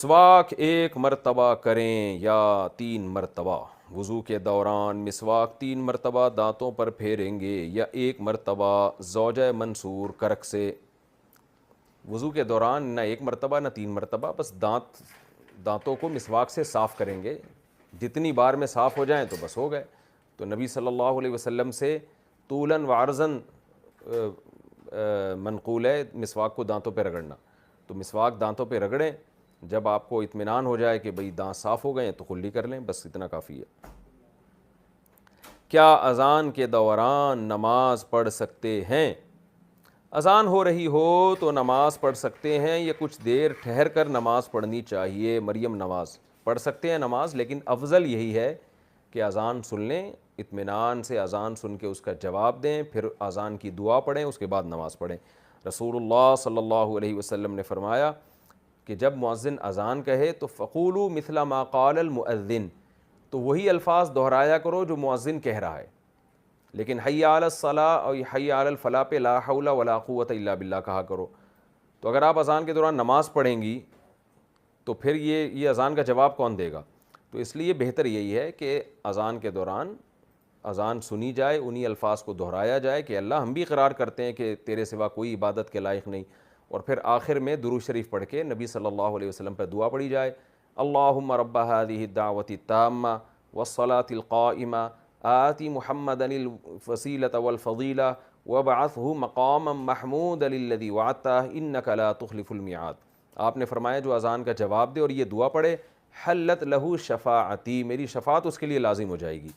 مسواک ایک مرتبہ کریں یا 3 مرتبہ؟ وضو کے دوران مسواک 3 مرتبہ دانتوں پر پھیریں گے یا 1 مرتبہ زوجہ منصور کرک سے؟ وضو کے دوران نہ 1 مرتبہ نہ 3 مرتبہ، بس دانتوں کو مسواک سے صاف کریں گے، جتنی بار میں صاف ہو جائیں تو بس ہو گئے۔ تو نبی صلی اللہ علیہ وسلم سے طولاً و عرضاً منقول ہے مسواک کو دانتوں پہ رگڑنا، تو مسواک دانتوں پہ رگڑیں، جب آپ کو اطمینان ہو جائے کہ بھئی دانت صاف ہو گئے ہیں تو کلی کر لیں، بس اتنا کافی ہے۔ کیا اذان کے دوران نماز پڑھ سکتے ہیں؟ اذان ہو رہی ہو تو نماز پڑھ سکتے ہیں، یا کچھ دیر ٹھہر کر نماز پڑھنی چاہیے؟ مریم نواز پڑھ سکتے ہیں نماز، لیکن افضل یہی ہے کہ اذان سن لیں، اطمینان سے اذان سن کے اس کا جواب دیں، پھر اذان کی دعا پڑھیں، اس کے بعد نماز پڑھیں۔ رسول اللہ صلی اللہ علیہ وسلم نے فرمایا کہ جب مؤذن اذان کہے تو فقولوا مثل ما قال المؤذن، تو وہی الفاظ دہرایا کرو جو مؤذن کہہ رہا ہے، لیکن حی علی الصلاۃ اور حی علی الفلاح پہ لا حول ولا قوت الا باللہ کہا کرو۔ تو اگر آپ اذان کے دوران نماز پڑھیں گی تو پھر یہ اذان کا جواب کون دے گا؟ تو اس لیے بہتر یہی ہے کہ اذان کے دوران اذان سنی جائے، انہی الفاظ کو دہرایا جائے کہ اللہ ہم بھی اقرار کرتے ہیں کہ تیرے سوا کوئی عبادت کے لائق نہیں، اور پھر آخر میں درود شریف پڑھ کے نبی صلی اللہ علیہ وسلم پر دعا پڑھی جائے، اللہم رب هذه الدعوۃ التامہ والصلاۃ القائمہ آتی محمدا الوسیلۃ والفضیلہ وابعثہ مقاما محمودا الذی وعدتہ انک لا تخلف المیعاد۔ آپ نے فرمایا جو اذان کا جواب دے اور یہ دعا پڑھے، حلت لہ شفاعتی، میری شفاعت اس کے لیے لازم ہو جائے گی۔